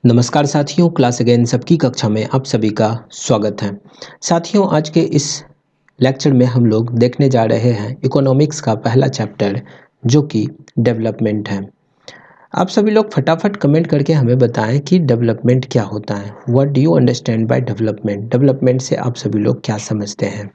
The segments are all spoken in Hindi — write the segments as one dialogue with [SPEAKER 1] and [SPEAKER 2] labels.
[SPEAKER 1] नमस्कार साथियों, क्लास अगेन सबकी कक्षा में आप सभी का स्वागत है। साथियों, आज के इस लेक्चर में हम लोग देखने जा रहे हैं इकोनॉमिक्स का पहला चैप्टर जो कि डेवलपमेंट है। आप सभी लोग फटाफट कमेंट करके हमें बताएं कि डेवलपमेंट क्या होता है। What do you understand by development? Development से आप सभी लोग क्या समझते हैं?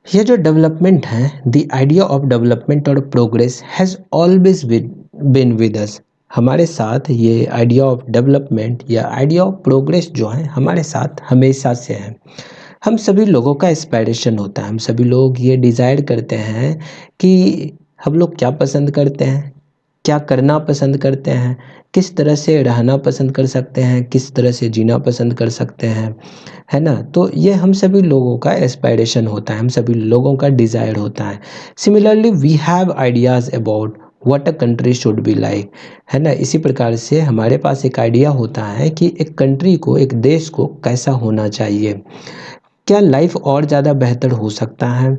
[SPEAKER 1] ये जो डेवलपमेंट है, द आइडिया ऑफ डेवलपमेंट और progress has always been with us. हमारे साथ ये आइडिया ऑफ डेवलपमेंट या आइडिया ऑफ प्रोग्रेस जो है हमारे साथ हमेशा से है। हम सभी लोगों का एस्पायरेशन होता है, हम सभी लोग ये डिज़ायर करते हैं कि हम लोग क्या पसंद करते हैं, क्या करना पसंद करते हैं, किस तरह से रहना पसंद कर सकते हैं, किस तरह से जीना पसंद कर सकते हैं, है ना? तो ये हम सभी लोगों का एस्पायरेशन होता है, हम सभी लोगों का डिज़ायर होता है। Similarly we have ideas about what a country should be like, है ना? इसी प्रकार से हमारे पास एक आइडिया होता है कि एक कंट्री को, एक देश को कैसा होना चाहिए, क्या लाइफ और ज़्यादा बेहतर हो सकता है,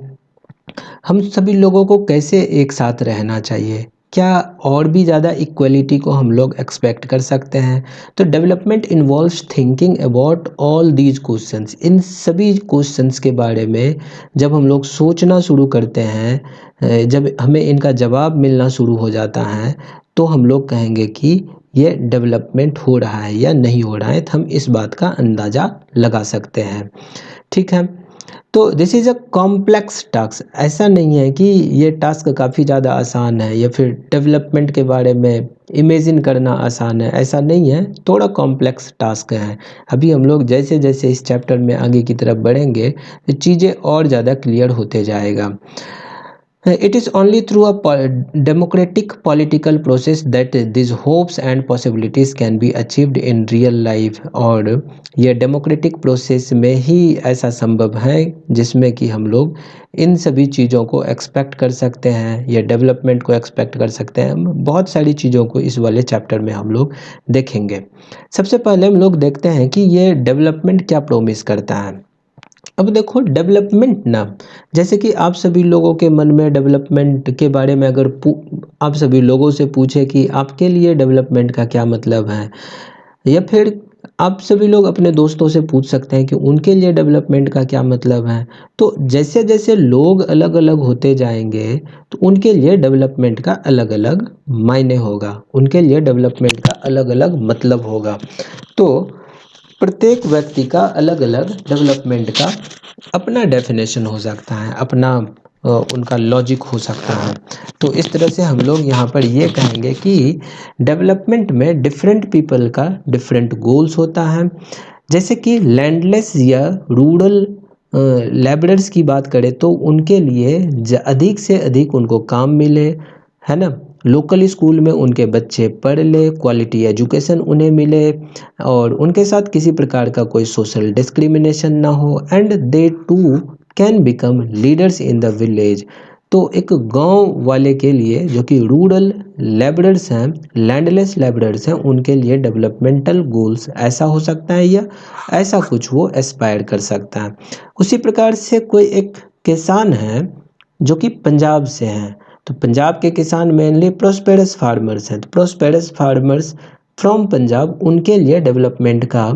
[SPEAKER 1] हम सभी लोगों को कैसे एक साथ रहना चाहिए, क्या और भी ज़्यादा इक्वलिटी को हम लोग एक्सपेक्ट कर सकते हैं। तो development involves thinking about all these questions. इन सभी क्वेश्चंस के बारे में जब हम लोग सोचना शुरू करते हैं, जब हमें इनका जवाब मिलना शुरू हो जाता है, तो हम लोग कहेंगे कि ये डेवलपमेंट हो रहा है या नहीं हो रहा है। तो हम इस बात का अंदाज़ा लगा सकते हैं। ठीक है, तो this is a complex task. ऐसा नहीं है कि ये टास्क काफ़ी ज़्यादा आसान है या फिर डेवलपमेंट के बारे में इमेजिन करना आसान है, ऐसा नहीं है, थोड़ा कॉम्प्लेक्स टास्क है। अभी हम लोग जैसे जैसे इस चैप्टर में आगे की तरफ बढ़ेंगे, चीज़ें और ज़्यादा क्लियर होते जाएगा। It is only through a democratic political process that these hopes and possibilities can be achieved in real life। और ये डेमोक्रेटिक प्रोसेस में ही ऐसा संभव है जिसमें कि हम लोग इन सभी चीज़ों को एक्सपेक्ट कर सकते हैं या डेवलपमेंट को एक्सपेक्ट कर सकते हैं। बहुत सारी चीज़ों को इस वाले चैप्टर में हम लोग देखेंगे। सबसे पहले हम लोग देखते हैं कि ये डेवलपमेंट क्या प्रोमिस करता है। अब देखो डेवलपमेंट ना, जैसे कि आप सभी लोगों के मन में डेवलपमेंट के बारे में अगर आप सभी लोगों से पूछे कि आपके लिए डेवलपमेंट का क्या मतलब है, या फिर आप सभी लोग अपने दोस्तों से पूछ सकते हैं कि उनके लिए डेवलपमेंट का क्या मतलब है। तो जैसे जैसे लोग अलग अलग होते जाएंगे, तो उनके लिए डेवलपमेंट का अलग अलग मायने होगा, उनके लिए डेवलपमेंट का अलग अलग मतलब होगा। तो प्रत्येक व्यक्ति का अलग अलग डेवलपमेंट का अपना डेफिनेशन हो सकता है, अपना उनका लॉजिक हो सकता है। तो इस तरह से हम लोग यहाँ पर ये कहेंगे कि डेवलपमेंट में डिफरेंट पीपल का डिफरेंट गोल्स होता है। जैसे कि लैंडलेस या रूरल लेबरर्स की बात करें तो उनके लिए अधिक से अधिक उनको काम मिले, है ना? लोकल स्कूल में उनके बच्चे पढ़ ले, क्वालिटी एजुकेशन उन्हें मिले और उनके साथ किसी प्रकार का कोई सोशल डिस्क्रिमिनेशन ना हो, and they too can become leaders in the village. तो एक गांव वाले के लिए जो कि रूरल लेबरर्स हैं, लैंडलेस लेबरर्स हैं, उनके लिए डेवलपमेंटल गोल्स ऐसा हो सकता है या ऐसा कुछ वो एस्पायर कर सकता है। उसी प्रकार से कोई एक किसान है जो कि पंजाब से हैं, तो पंजाब के किसान मेनली प्रोस्पेरस फार्मर्स हैं। तो प्रोस्पेरस फार्मर्स फ्रॉम पंजाब, उनके लिए डेवलपमेंट का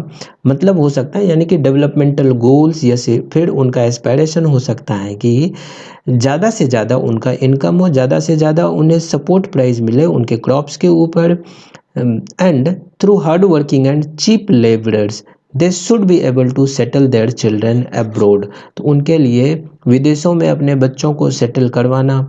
[SPEAKER 1] मतलब हो सकता है, यानी कि डेवलपमेंटल गोल्स या फिर उनका एस्पायरेशन हो सकता है कि ज़्यादा से ज़्यादा उनका इनकम हो, ज़्यादा से ज़्यादा उन्हें सपोर्ट प्राइस मिले उनके क्रॉप्स के ऊपर, and through hard working and cheap labourers they should be able to settle their children abroad. तो उनके लिए विदेशों में अपने बच्चों को सेटल करवाना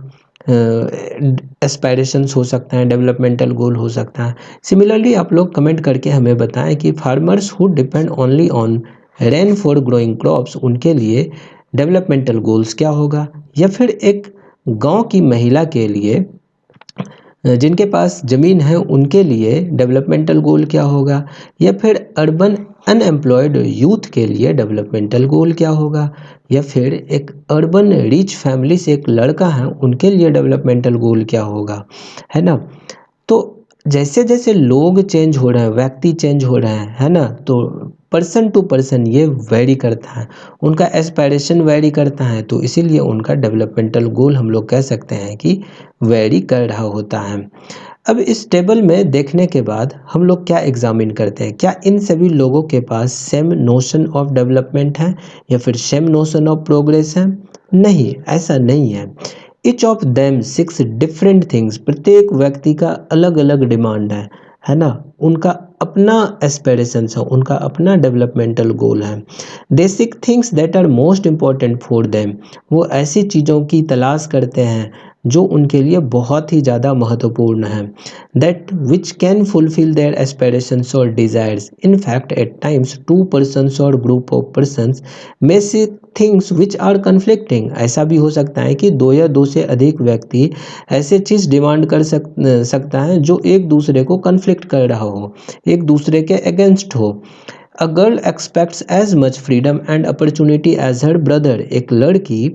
[SPEAKER 1] एस्पायरेशंस हो सकता है, डेवलपमेंटल गोल हो सकता है। सिमिलरली आप लोग कमेंट करके हमें बताएं कि farmers who depend only on rain for growing crops, उनके लिए डेवलपमेंटल गोल्स क्या होगा। या फिर एक गांव की महिला के लिए, जिनके पास ज़मीन है, उनके लिए डेवलपमेंटल गोल क्या होगा। या फिर अर्बन अनएम्प्लॉयड यूथ के लिए डेवलपमेंटल गोल क्या होगा। या फिर एक अर्बन रिच फैमिली से एक लड़का है, उनके लिए डेवलपमेंटल गोल क्या होगा, है ना? तो जैसे जैसे लोग चेंज हो रहे हैं, व्यक्ति चेंज हो रहे हैं, है ना, तो पर्सन टू पर्सन ये वेरी करता है, उनका एस्पायरेशन वेरी करता है, तो इसीलिए उनका डेवलपमेंटल गोल हम लोग कह सकते हैं कि वेरी कर रहा होता है। अब इस टेबल में देखने के बाद हम लोग क्या एग्जामिन करते हैं, क्या इन सभी लोगों के पास सेम नोशन ऑफ डेवलपमेंट है या फिर सेम नोशन ऑफ प्रोग्रेस है? नहीं, ऐसा नहीं है। Each of them six different things, प्रत्येक व्यक्ति का अलग अलग डिमांड है ना, उनका अपना एस्पिरेशंस है, उनका अपना डेवलपमेंटल गोल है। They seek things that are most important for them, वो ऐसी चीज़ों की तलाश करते हैं जो उनके लिए बहुत ही ज़्यादा महत्वपूर्ण है। That which can fulfil their aspirations और desires. In fact at times to persons और ग्रुप ऑफ पर्सन्स में से थिंग्स विच आर कन्फ्लिक्टिंग, ऐसा भी हो सकता है कि दो या दो से अधिक व्यक्ति ऐसे चीज़ डिमांड कर सकता है जो एक दूसरे को कन्फ्लिक्ट कर रहा हो, एक दूसरे के अगेंस्ट हो। A girl expects as much freedom and opportunity as her brother, एक लड़की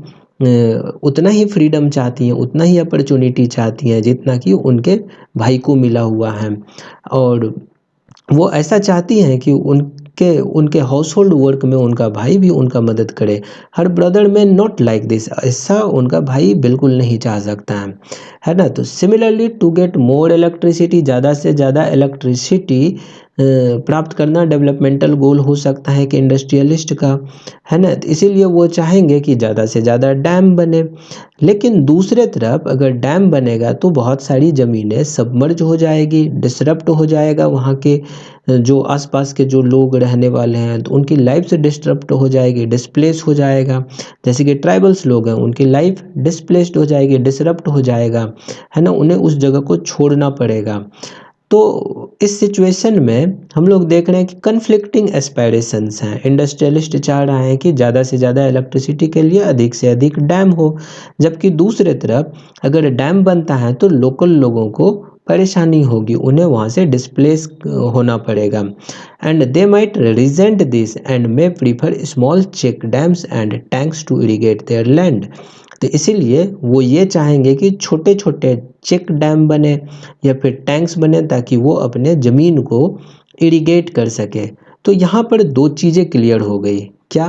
[SPEAKER 1] उतना ही फ्रीडम चाहती हैं, उतना ही अपॉर्चुनिटी चाहती हैं जितना कि उनके भाई को मिला हुआ है। और वो ऐसा चाहती हैं कि उनके उनके हाउस होल्ड वर्क में उनका भाई भी उनका मदद करे। हर ब्रदर में नॉट लाइक दिस, ऐसा उनका भाई बिल्कुल नहीं चाह सकता है ना। तो similarly to get more electricity, ज़्यादा से ज़्यादा इलेक्ट्रिसिटी प्राप्त करना डेवलपमेंटल गोल हो सकता है कि इंडस्ट्रियलिस्ट का, है ना। तो इसीलिए वो चाहेंगे कि ज़्यादा से ज़्यादा डैम बने। लेकिन दूसरे तरफ अगर डैम बनेगा तो बहुत सारी ज़मीनें सबमर्ज हो जाएगी, डिसरप्ट हो जाएगा, वहाँ के जो आसपास के जो लोग रहने वाले हैं तो उनकी लाइफ से डिस्टर्ब हो जाएगी, डिस्प्लेस हो जाएगा। जैसे कि ट्राइबल्स लोग हैं, उनकी लाइफ डिस्प्लेस्ड हो जाएगी, डिसरप्ट हो जाएगा, है ना, उन्हें उस जगह को छोड़ना पड़ेगा। तो इस सिचुएशन में हम लोग देख रहे हैं कि कन्फ्लिक्टिंग एस्पायरेशंस हैं। इंडस्ट्रियलिस्ट चाह रहा है कि ज़्यादा से ज़्यादा इलेक्ट्रिसिटी के लिए अधिक से अधिक डैम हो, जबकि दूसरे तरफ अगर डैम बनता है तो लोकल लोगों को परेशानी होगी, उन्हें वहाँ से डिस्प्लेस होना पड़ेगा। And they might resent this and may prefer small check dams and tanks to irrigate their land. तो इसीलिए वो ये चाहेंगे कि छोटे छोटे चेक डैम बने या फिर टैंक्स बने ताकि वो अपने ज़मीन को इरिगेट कर सके। तो यहाँ पर दो चीज़ें क्लियर हो गई। क्या?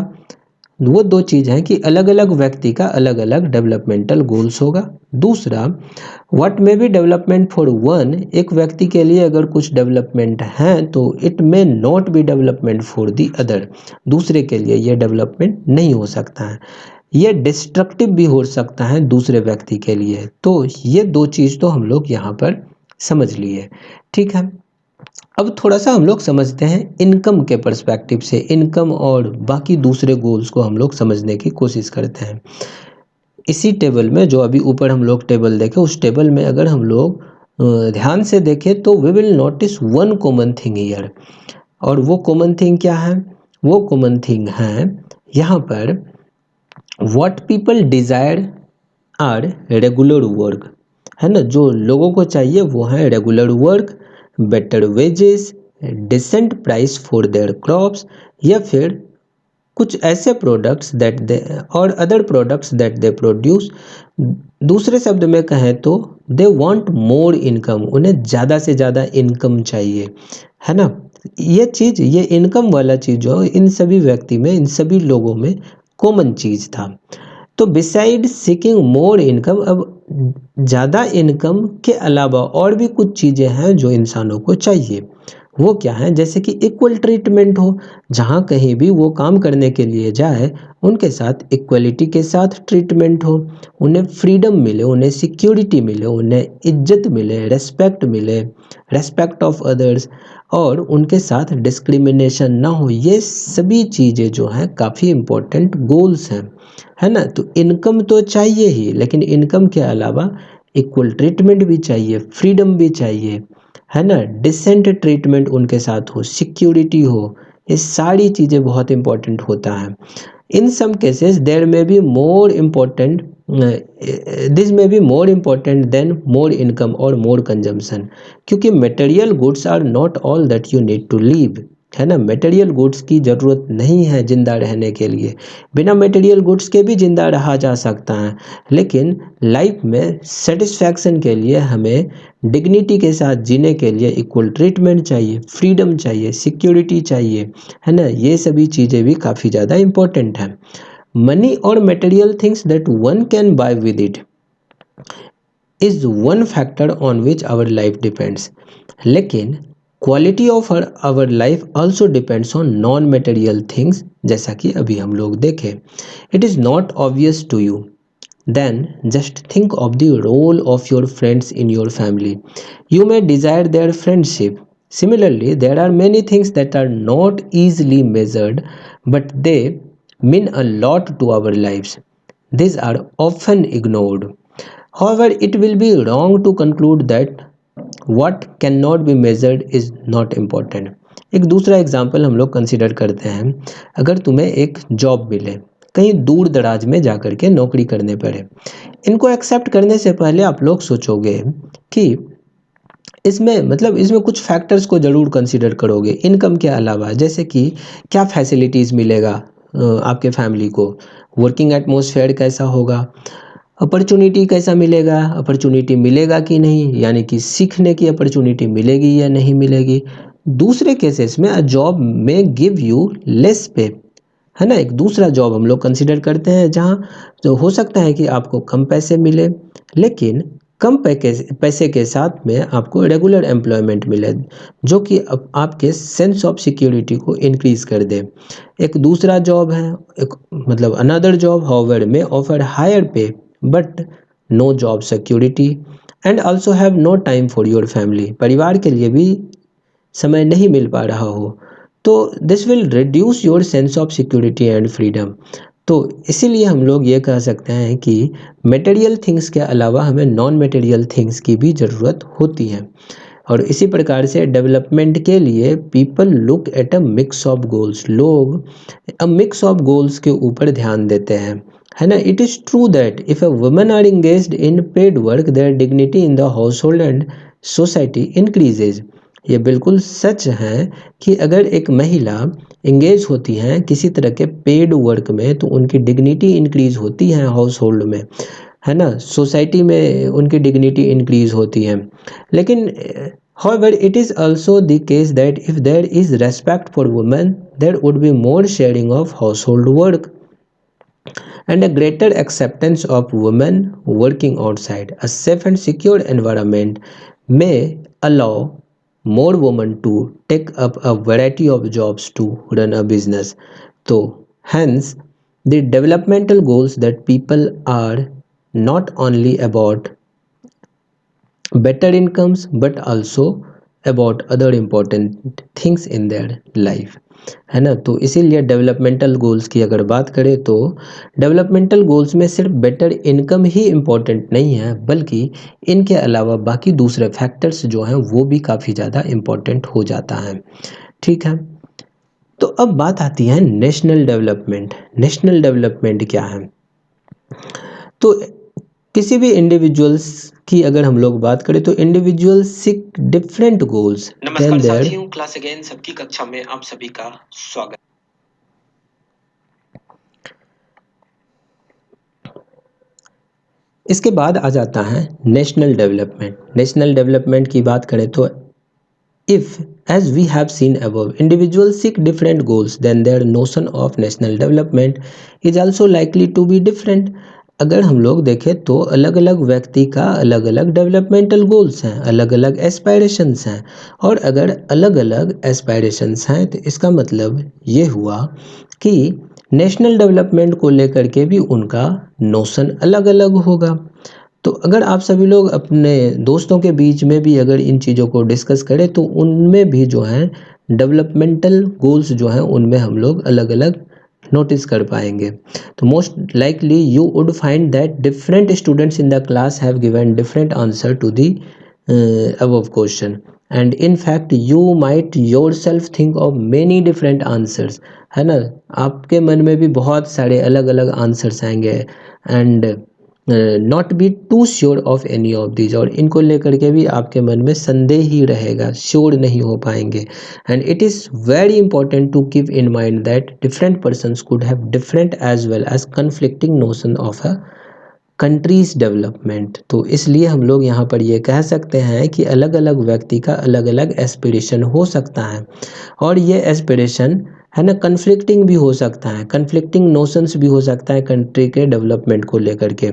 [SPEAKER 1] वो दो चीज़ हैं कि अलग अलग व्यक्ति का अलग अलग डेवलपमेंटल गोल्स होगा। दूसरा, what may be development for one, एक व्यक्ति के लिए अगर कुछ डेवलपमेंट है तो it may not be development for the other, दूसरे के लिए ये डेवलपमेंट नहीं हो सकता है, ये डिस्ट्रक्टिव भी हो सकता है दूसरे व्यक्ति के लिए। तो ये दो चीज़ तो हम लोग यहाँ पर समझ लिए, ठीक है। अब थोड़ा सा हम लोग समझते हैं इनकम के पर्सपेक्टिव से, इनकम और बाकी दूसरे गोल्स को हम लोग समझने की कोशिश करते हैं। इसी टेबल में जो अभी ऊपर हम लोग टेबल देखे, उस टेबल में अगर हम लोग ध्यान से देखें तो we will notice one common thing here. और वो कॉमन थिंग क्या है? वो कॉमन थिंग है यहाँ पर what people desire are regular work, है ना। जो लोगों को चाहिए वो है regular work, better wages, decent price for their crops, या फिर कुछ ऐसे प्रोडक्ट्स दैट दे और other products that they produce. दूसरे शब्द में कहें तो दे वांट मोर इनकम, उन्हें ज़्यादा से ज़्यादा इनकम चाहिए, है ना। ये चीज़, ये इनकम वाला चीज़ जो इन सभी व्यक्ति में, इन सभी लोगों में कॉमन चीज़ था। तो बिसाइड सीकिंग मोर इनकम, अब ज़्यादा इनकम के अलावा और भी कुछ चीज़ें हैं जो इंसानों को चाहिए। वो क्या है? जैसे कि इक्वल ट्रीटमेंट हो, जहाँ कहीं भी वो काम करने के लिए जाए उनके साथ इक्वलिटी के साथ ट्रीटमेंट हो, उन्हें फ्रीडम मिले, उन्हें सिक्योरिटी मिले, उन्हें इज्जत मिले, रेस्पेक्ट मिले, रेस्पेक्ट ऑफ अदर्स, और उनके साथ डिस्क्रिमिनेशन ना हो। ये सभी चीज़ें जो हैं काफ़ी इम्पोर्टेंट गोल्स हैं, है ना। तो इनकम तो चाहिए ही, लेकिन इनकम के अलावा इक्वल ट्रीटमेंट भी चाहिए, फ्रीडम भी चाहिए, है ना, डिसेंट ट्रीटमेंट उनके साथ हो, सिक्योरिटी हो। ये सारी चीज़ें बहुत इंपॉर्टेंट होता है। In some cases there may be more important, this may be more important than more income और मोर कंजम्पशन, क्योंकि material goods are not all that you need to live, है ना। मटेरियल गुड्स की ज़रूरत नहीं है जिंदा रहने के लिए, बिना मटेरियल गुड्स के भी जिंदा रहा जा सकता है, लेकिन लाइफ में सेटिस्फैक्शन के लिए हमें डिग्निटी के साथ जीने के लिए इक्वल ट्रीटमेंट चाहिए, फ्रीडम चाहिए, सिक्योरिटी चाहिए, है ना। ये सभी चीज़ें भी काफ़ी ज़्यादा इम्पोर्टेंट हैं। मनी और material things that one can buy with it, is one factor on which our life depends, लेकिन quality of our life also depends on non material things, जैसा कि अभी हम लोग देखें. It is not obvious to you, then just think of the role of your friends in your family. You may desire their friendship. Similarly, there are many things that are not easily measured, but they mean a lot to our lives. These are often ignored. However, it will be wrong to conclude that what cannot be measured is not important. एक दूसरा एग्जाम्पल हम लोग कंसिडर करते हैं. अगर तुम्हें एक जॉब मिले, कहीं दूर दराज में जाकर के नौकरी करने पड़े, इनको एक्सेप्ट करने से पहले आप लोग सोचोगे कि इसमें कुछ फैक्टर्स को ज़रूर कंसिडर करोगे इनकम के अलावा, जैसे कि क्या फैसिलिटीज़ मिलेगा आपके फैमिली को, वर्किंग एटमॉस्फेयर कैसा होगा, अपॉर्चुनिटी कैसा मिलेगा, अपॉर्चुनिटी मिलेगा कि नहीं, यानी कि सीखने की अपॉर्चुनिटी मिलेगी या नहीं मिलेगी. दूसरे केसेस में अ जॉब में गिव यू लेस पे, है ना. एक दूसरा जॉब हम लोग कंसिडर करते हैं जहाँ जो हो सकता है कि आपको कम पैसे मिले, लेकिन कम पैसे के साथ में आपको रेगुलर एम्प्लॉयमेंट मिले, जो कि आपके सेंस ऑफ सिक्योरिटी को इंक्रीज कर दे. एक दूसरा जॉब है, एक another job however may offer higher pay but no job security and also have no time for your family. परिवार के लिए भी समय नहीं मिल पा रहा हो, तो this will reduce your sense of security and freedom. तो इसीलिए हम लोग ये कह सकते हैं कि मटेरियल थिंग्स के अलावा हमें नॉन मटेरियल थिंग्स की भी ज़रूरत होती है. और इसी प्रकार से डेवलपमेंट के लिए people look at a mix of goals, लोग अ मिक्स ऑफ गोल्स के ऊपर ध्यान देते हैं, है ना. It is true that if a women are engaged in paid work their dignity in the household and society increases. ये बिल्कुल सच है कि अगर एक महिला इंगेज होती हैं किसी तरह के पेड वर्क में, तो उनकी डिग्निटी इंक्रीज होती है हाउस होल्ड में, है ना, सोसाइटी में उनकी डिग्निटी इंक्रीज होती है. लेकिन however it is also the case that if there is respect for women, there would be more sharing of household work and a greater acceptance of women working outside. A safe and secure environment may allow more women to take up a variety of jobs to run a business. So, hence, the developmental goals that people are not only about better incomes but also about other important things in their life, है ना. तो इसीलिए डेवलपमेंटल गोल्स की अगर बात करें तो डेवलपमेंटल गोल्स में सिर्फ बेटर इनकम ही इम्पोर्टेंट नहीं है, बल्कि इनके अलावा बाकी दूसरे फैक्टर्स जो हैं वो भी काफ़ी ज़्यादा इम्पोर्टेंट हो जाता है. ठीक है, तो अब बात आती है नेशनल डेवलपमेंट. नेशनल डेवलपमेंट क्या है? तो किसी भी इंडिविजुअल्स की अगर हम लोग बात करें तो इंडिविजुअल सीक डिफरेंट गोल्स.
[SPEAKER 2] नमस्कार साथियों, क्लास अगेन सबकी कक्षा में आप सभी का स्वागत.
[SPEAKER 1] इसके बाद आ जाता है नेशनल डेवलपमेंट. नेशनल डेवलपमेंट की बात करें तो if, as we have seen above, individuals seek different goals, then their notion of national development is also likely to be different. अगर हम लोग देखें तो अलग अलग व्यक्ति का अलग अलग डेवलपमेंटल गोल्स हैं, अलग अलग एस्पायरेशंस हैं. और अगर अलग अलग एस्पायरेशंस हैं तो इसका मतलब ये हुआ कि नेशनल डेवलपमेंट को लेकर के भी उनका नोशन अलग अलग होगा. तो अगर आप सभी लोग अपने दोस्तों के बीच में भी अगर इन चीज़ों को डिस्कस करें तो उनमें भी जो है डेवलपमेंटल गोल्स जो हैं उनमें हम लोग अलग अलग नोटिस कर पाएंगे. तो most likely you would find that different students in the class have given different answer to the above question, and in fact you might yourself think of many different answers, है ना. आपके मन में भी बहुत सारे अलग अलग आंसर्स आएंगे and not be too sure of any of these, और इनको लेकर के भी आपके मन में संदेह ही रहेगा, श्योर नहीं हो पाएंगे. And it is very important to keep in mind that different persons could have different as well as conflicting notion of a country's development. तो इसलिए हम लोग यहाँ पर ये कह सकते हैं कि अलग अलग व्यक्ति का अलग अलग एस्पिरेशन हो सकता है, और ये एस्पिरेशन, है ना, कन्फ्लिक्टिंग भी हो सकता है, कन्फ्लिक्टिंग नोशंस भी हो सकता है कंट्री के डेवलपमेंट को लेकर के.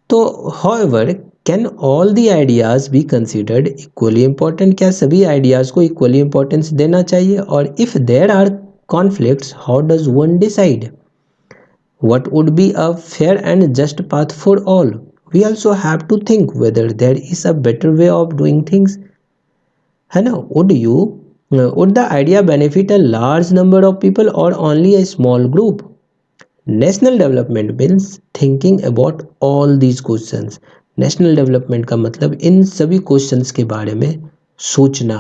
[SPEAKER 1] तो however can all the ideas be considered equally important? क्या सभी आइडियाज़ को इक्वली इम्पोर्टेंस देना चाहिए? और if there are conflicts, how does one decide? What would be a fair and just path for all? We also have to think whether there is a better way of doing things. है ना? Would the idea benefit a large number of people or only a small group? National development means thinking about all these questions. National development का मतलब इन सभी questions के बारे में सोचना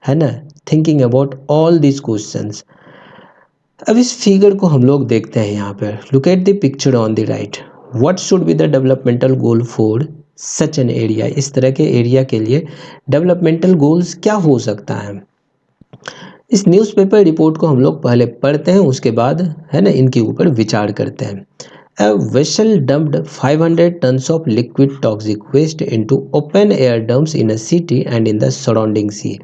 [SPEAKER 1] है ना? Thinking about all these questions. अब इस फिगर को हम लोग देखते हैं यहाँ पर। Look at the picture on the right. What should be the developmental goal for such an area? इस तरह के एरिया के लिए डेवलपमेंटल गोल्स क्या हो सकता है? इस न्यूज़पेपर रिपोर्ट को हम लोग पहले पढ़ते हैं, उसके बाद है ना इनके ऊपर विचार करते हैं। A vessel dumped 500 tons of liquid toxic waste into open air dumps in a city and in the surrounding sea.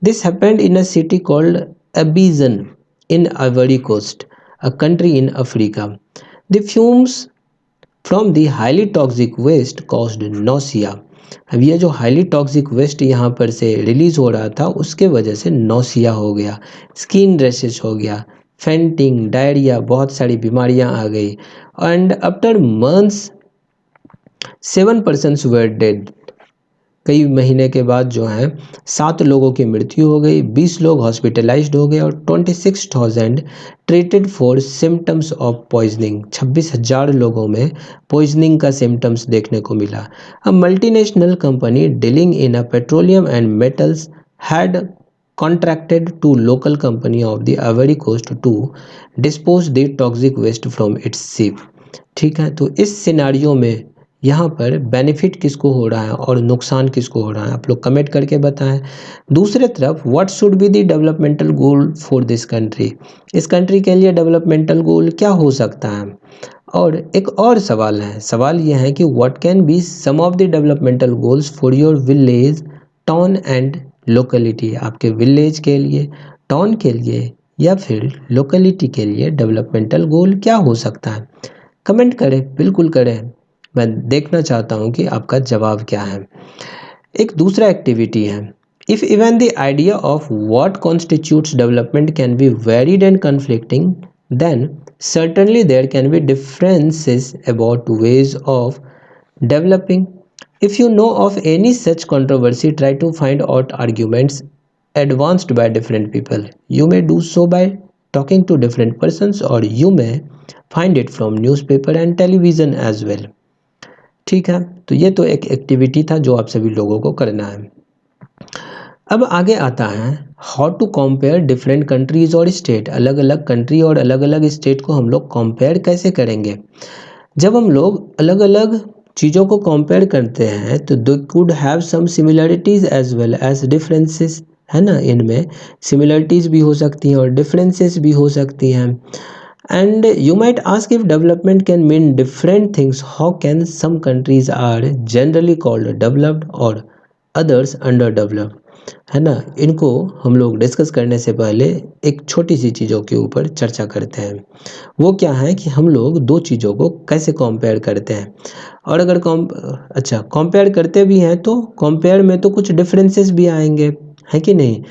[SPEAKER 1] This happened in a city called Abidjan in Ivory Coast, a country in Africa. The fumes from the highly toxic waste caused nausea. अब ये जो हाईली टॉक्सिक वेस्ट यहाँ पर से रिलीज हो रहा था उसके वजह से नौसिया हो गया, स्किन रैशेस हो गया, फेंटिंग, डायरिया, बहुत सारी बीमारियाँ आ गई। And after months 7 persons were dead. कई महीने के बाद जो है 7 लोगों की मृत्यु हो गई, 20 लोग हॉस्पिटलाइज्ड हो गए और 26,000 treated for symptoms of poisoning. 26,000 लोगों में पॉइजनिंग का सिम्टम्स देखने को मिला। A multinational company dealing in a petroleum and metals had contracted to local company of the Ivory Coast to dispose the toxic waste from its ship। ठीक है, तो इस सिनारियो में यहाँ पर बेनिफिट किसको हो रहा है और नुकसान किसको हो रहा है, आप लोग कमेंट करके बताएं। दूसरे तरफ what should be the developmental goal for this country? इस कंट्री के लिए डेवलपमेंटल गोल क्या हो सकता है? और एक और सवाल है, सवाल यह है कि what can be some of the developmental goals for your village, town and locality? आपके विलेज के लिए, टाउन के लिए या फिर लोकेलिटी के लिए डेवलपमेंटल गोल क्या हो सकता है? कमेंट करें, बिल्कुल करें। मैं देखना चाहता हूँ कि आपका जवाब क्या है। एक दूसरा एक्टिविटी है, if even the idea of what constitutes development can be varied and conflicting, then certainly there can be differences about ways of developing. If you know of any such controversy, try to find out arguments advanced by different people. You may do so by talking to different persons or you may find it from newspaper and television as well। ठीक है, तो ये तो एक एक्टिविटी था जो आप सभी लोगों को करना है। अब आगे आता है how to compare different countries और स्टेट। अलग अलग कंट्री और अलग अलग स्टेट को हम लोग कंपेयर कैसे करेंगे? जब हम लोग अलग अलग चीज़ों को कंपेयर करते हैं तो they could have some similarities as well as differences, है ना? इनमें सिमिलरिटीज भी हो सकती हैं और डिफरेंसेस भी हो सकती हैं। And you might ask, if development can mean different things, how can some countries are generally called developed or others underdeveloped? है ना? इनको हम लोग डिस्कस करने से पहले एक छोटी सी चीज़ों के ऊपर चर्चा करते हैं। वो क्या है कि हम लोग दो चीज़ों को कैसे कंपेयर करते हैं, और अगर कंपेयर करते भी हैं तो कंपेयर में तो कुछ डिफरेंसेस भी आएंगे, है कि नहीं?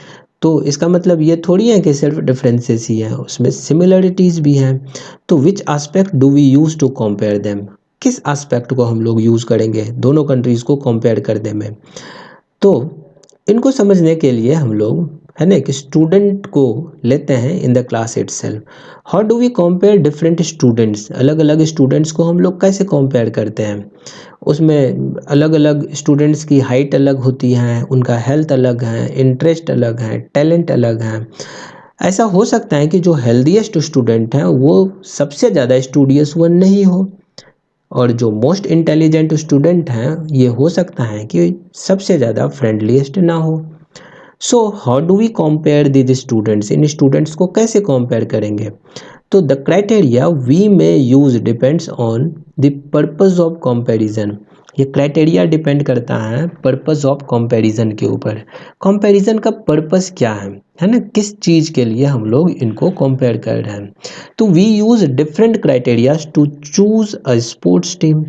[SPEAKER 1] तो इसका मतलब ये थोड़ी है कि सिर्फ डिफरेंसेस ही हैं, उसमें सिमिलरिटीज़ भी हैं। तो which aspect do we use to compare them? किस एस्पेक्ट को हम लोग यूज़ करेंगे दोनों कंट्रीज़ को कंपेयर करने में? तो इनको समझने के लिए हम लोग है ना एक स्टूडेंट को लेते हैं in the class itself. How do we compare different students? अलग अलग स्टूडेंट्स को हम लोग कैसे कंपेयर करते हैं? उसमें अलग अलग स्टूडेंट्स की हाइट अलग होती है, उनका हेल्थ अलग है, इंटरेस्ट अलग है, टैलेंट अलग है। ऐसा हो सकता है कि जो हेल्दीएस्ट स्टूडेंट हैं वो सबसे ज़्यादा स्टूडियस वन नहीं हो, और जो मोस्ट इंटेलिजेंट स्टूडेंट हैं ये हो सकता है कि सबसे ज़्यादा फ्रेंडलीस्ट ना हो। So how do we compare these students? इन स्टूडेंट्स को कैसे कंपेयर करेंगे? तो the criteria we may use depends on the purpose of comparison. ये क्राइटेरिया डिपेंड करता है पर्पस ऑफ कंपैरिजन के ऊपर। कंपैरिजन का पर्पस क्या है ना? किस चीज़ के लिए हम लोग इनको कंपेयर कर रहे हैं? तो we use different criterias to choose a sports team.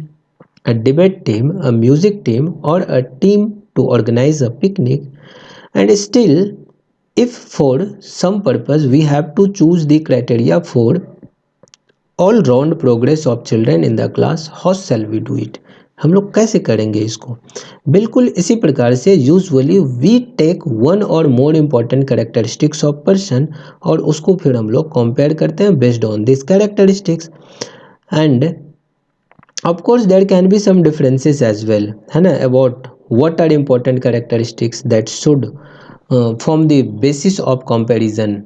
[SPEAKER 1] a debate team, a music team, or a team to organize a picnic. And still, if for some purpose we have to choose the criteria for all round progress of children in the class, how shall we do it? हम लोग कैसे करेंगे इसको? बिल्कुल इसी प्रकार से usually we take one or more important characteristics of person और उसको फिर हम लोग कंपेयर करते हैं based on this characteristics and of course there can be some differences as well, है ना, about what are important characteristics that should form the basis of comparison,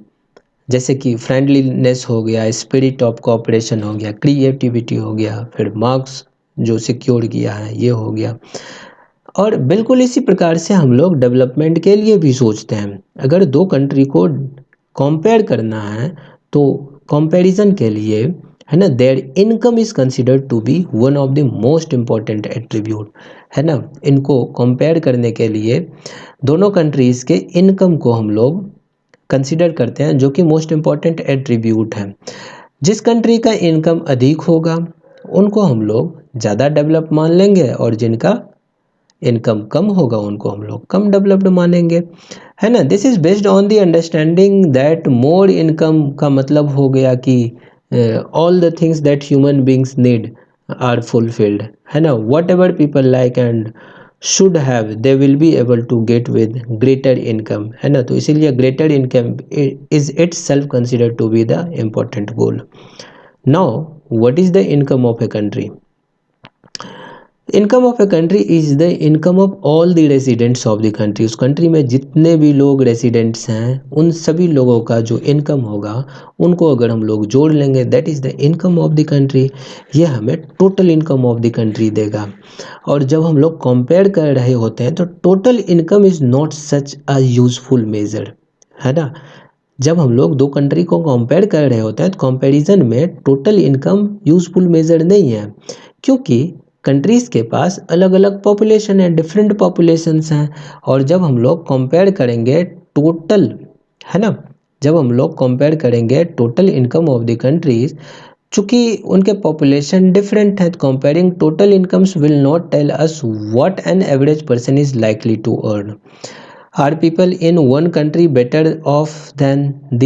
[SPEAKER 1] जैसे कि फ्रेंडलीनेस हो गया, स्पिरिट ऑफ कोऑपरेशन हो गया, क्रिएटिविटी हो गया, फिर मार्क्स जो सिक्योर किया है ये हो गया। और बिल्कुल इसी प्रकार से हम लोग डेवलपमेंट के लिए भी सोचते हैं। अगर दो कंट्री को कंपेयर करना है तो कंपैरिजन के लिए, है ना, their income is considered to be one of the most important attribute, है ना। इनको कंपेयर करने के लिए दोनों कंट्रीज़ के इनकम को हम लोग कंसिडर करते हैं, जो कि मोस्ट इम्पॉर्टेंट एट्रीब्यूट है। जिस कंट्री का इनकम अधिक होगा उनको हम लोग ज़्यादा डेवलप मान लेंगे और जिनका इनकम कम होगा उनको हम लोग कम डेवलप्ड मानेंगे, है ना। This is based on the understanding that more income का मतलब हो गया कि all the things that human beings need are fulfilled, है ना। Whatever people like and should have they will be able to get with greater income, है ना। तो इसीलिए greater income is itself consider to be the important goal. Now what is the income of a country? Income of a country is the income of all the residents of the country. उस कंट्री में जितने भी लोग रेजिडेंट्स हैं उन सभी लोगों का जो इनकम होगा उनको अगर हम लोग जोड़ लेंगे, that is the income of the country. ये हमें total income of the country देगा। और जब हम लोग कंपेयर कर रहे होते हैं तो total income is not such a useful measure, है ना। जब हम लोग दो कंट्री को कंपेयर कर रहे होते हैं तो कंपैरिजन में टोटल इनकम यूजफुल मेजर नहीं है, क्योंकि कंट्रीज़ के पास अलग अलग पॉपुलेशन है, डिफरेंट पॉपुलेशंस हैं। और जब हम लोग कंपेयर करेंगे टोटल, है ना, जब हम लोग कंपेयर करेंगे total income of the countries, चूँकि उनके पॉपुलेशन डिफरेंट है, तो comparing total incomes will not tell us what an average person is likely to earn. Are people in one country better off than the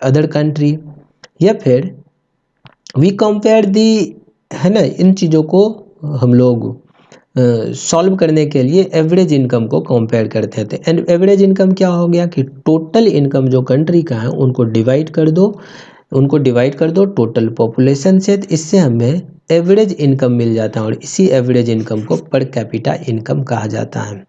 [SPEAKER 1] other country, या फिर वी कंपेयर दी, है ना। इन चीज़ों को हम लोग सॉल्व करने के लिए एवरेज इनकम को कंपेयर करते थे। एंड एवरेज इनकम क्या हो गया कि टोटल इनकम जो कंट्री का है उनको डिवाइड कर दो, उनको डिवाइड कर दो टोटल पॉपुलेशन से, तो इससे हमें एवरेज इनकम मिल जाता है और इसी एवरेज इनकम को पर कैपिटा इनकम कहा जाता है।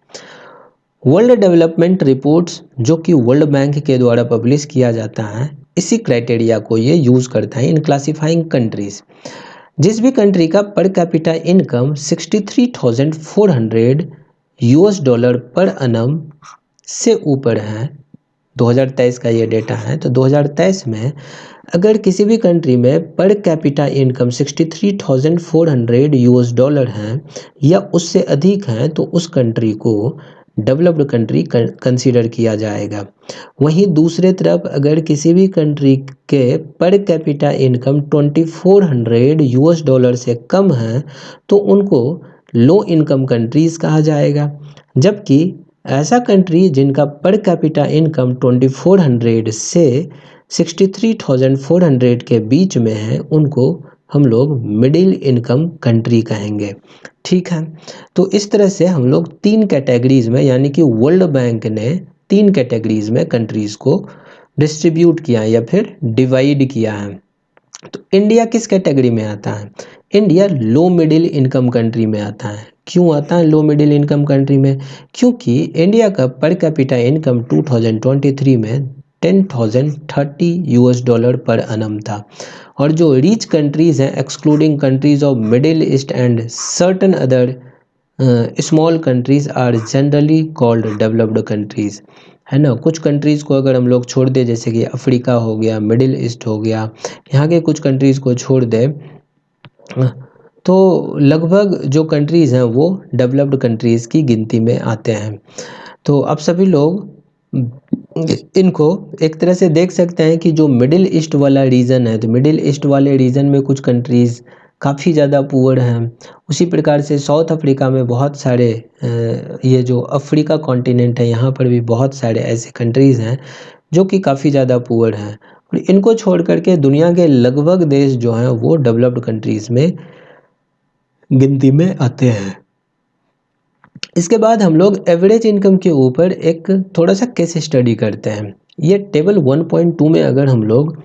[SPEAKER 1] वर्ल्ड डेवलपमेंट रिपोर्ट्स जो कि वर्ल्ड बैंक के द्वारा पब्लिश किया जाता है, इसी क्राइटेरिया को ये यूज़ करता है इन क्लासिफाइंग कंट्रीज़। जिस भी कंट्री का पर कैपिटा इनकम 63,400 यूएस डॉलर पर अनम से ऊपर है, 2023 का ये डेटा है, तो 2023 में अगर किसी भी कंट्री में पर कैपिटा इनकम 63,400 यूएस डॉलर हैं या उससे अधिक हैं तो उस कंट्री को डेवलप्ड कंट्री कंसीडर किया जाएगा। वहीं दूसरे तरफ अगर किसी भी कंट्री के पर कैपिटा इनकम 2400 यूएस डॉलर से कम है तो उनको लो इनकम कंट्रीज़ कहा जाएगा। जबकि ऐसा कंट्री जिनका पर कैपिटा इनकम 2400 से 63,400 के बीच में है उनको हम लोग मिडिल इनकम कंट्री कहेंगे। ठीक है, तो इस तरह से हम लोग तीन कैटेगरीज में, यानी कि वर्ल्ड बैंक ने तीन कैटेगरीज में कंट्रीज को डिस्ट्रीब्यूट किया या फिर डिवाइड किया है। तो इंडिया किस कैटेगरी में आता है? India low middle income country में आता है। क्यों आता है लो मिडिल इनकम कंट्री में? क्योंकि इंडिया का पर कैपिटा इनकम 2023 में 10,030 यूएस डॉलर पर अनम था और जो रिच कंट्रीज़ हैं excluding countries of Middle East and certain other small countries are generally called developed countries, है ना। कुछ कंट्रीज़ को अगर हम लोग छोड़ दें, जैसे कि अफ्रीका हो गया, मिडिल ईस्ट हो गया, यहाँ के कुछ कंट्रीज़ को छोड़ दें तो लगभग जो कंट्रीज़ हैं वो डेवलप्ड कंट्रीज़ की गिनती में आते हैं। तो आप सभी लोग इनको एक तरह से देख सकते हैं कि जो मिडिल ईस्ट वाला रीजन है, तो मिडिल ईस्ट वाले रीजन में कुछ कंट्रीज़ काफ़ी ज़्यादा पुअर हैं। उसी प्रकार से साउथ अफ्रीका में बहुत सारे ये जो अफ्रीका कॉन्टिनेंट है यहाँ पर भी बहुत सारे ऐसे कंट्रीज़ हैं जो कि काफ़ी ज़्यादा पुअर हैं, और इनको छोड़ कर के दुनिया के लगभग देश जो हैं वो डेवलप्ड कंट्रीज़ में गिनती में आते हैं। इसके बाद हम लोग एवरेज इनकम के ऊपर एक थोड़ा सा केस स्टडी करते हैं। ये टेबल 1.2 में अगर हम लोग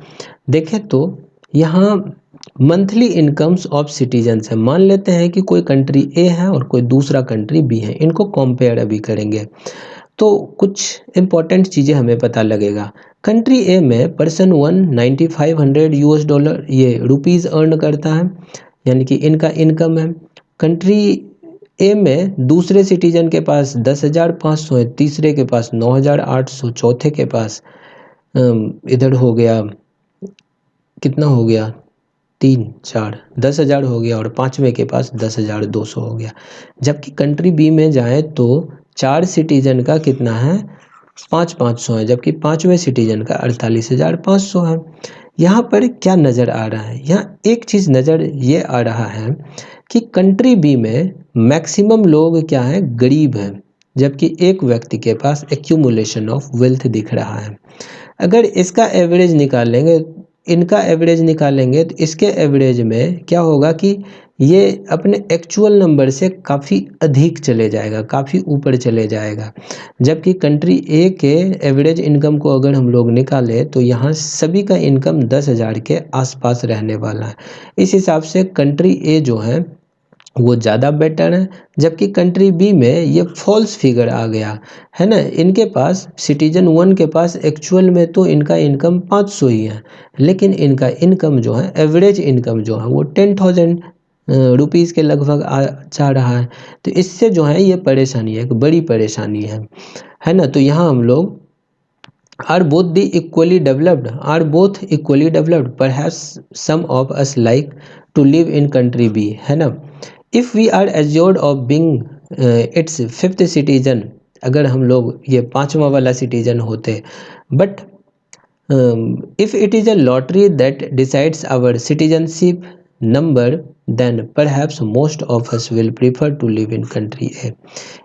[SPEAKER 1] देखें तो यहाँ मंथली इनकम्स ऑफ सिटीजन्स है। मान लेते हैं कि कोई कंट्री ए है और कोई दूसरा कंट्री बी है, इनको कंपेयर अभी करेंगे तो कुछ इंपॉर्टेंट चीज़ें हमें पता लगेगा। कंट्री ए में पर्सन 1 $9500 US ये रुपीज़ अर्न करता है, यानी कि इनका इनकम है। कंट्री ए में दूसरे सिटीजन के पास 10,500 है, तीसरे के पास 9,800, चौथे के पास इधर हो गया, कितना हो गया, 3 4 10,000 हो गया, और पाँचवें के पास 10,200 हो गया। जबकि कंट्री बी में जाएँ तो 4 सिटीजन का कितना है, 5,500 है, जबकि पाँचवें सिटीजन का 48,500 है। यहाँ पर क्या नज़र आ रहा है, यहाँ एक चीज़ नज़र ये आ रहा है कि कंट्री बी में मैक्सिमम लोग क्या हैं, गरीब हैं, जबकि एक व्यक्ति के पास एक्यूमुलेशन ऑफ वेल्थ दिख रहा है। अगर इसका एवरेज निकालेंगे, इनका एवरेज निकालेंगे तो इसके एवरेज में क्या होगा कि ये अपने एक्चुअल नंबर से काफ़ी अधिक चले जाएगा, काफ़ी ऊपर चले जाएगा। जबकि कंट्री ए के एवरेज इनकम को अगर हम लोग निकालें तो यहाँ सभी का इनकम 10,000 के आसपास रहने वाला है। इस हिसाब से कंट्री ए जो है वो ज़्यादा बेटर है, जबकि कंट्री बी में ये फॉल्स फिगर आ गया है ना। इनके पास सिटीजन 1 के पास एक्चुअल में तो इनका इनकम 500 ही है, लेकिन इनका इनकम जो है, एवरेज इनकम जो है वो 10,000 रुपीज़ के लगभग जा रहा है। तो इससे जो है ये परेशानी है, एक बड़ी परेशानी है ना। तो यहाँ हम लोग are both the equally developed, are both equally developed, perhaps some of us like to live in country B, है ना। if we are assured of being its fifth citizen, अगर हम लोग ये पांचवा वाला सिटीजन होते, but if it is a lottery that decides our citizenship number, then perhaps most of us will prefer to live in country A,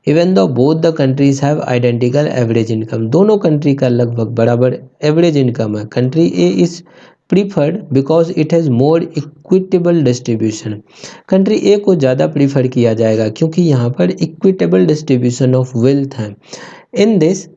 [SPEAKER 1] even though both the countries have identical average income। दोनों कंट्री का लगभग बराबर एवरेज इनकम है। Country a is preferred because it has more equitable distribution. Country a को ज़्यादा प्रीफर किया जाएगा क्योंकि यहाँ पर इक्विटेबल डिस्ट्रीब्यूशन ऑफ वेल्थ है। In this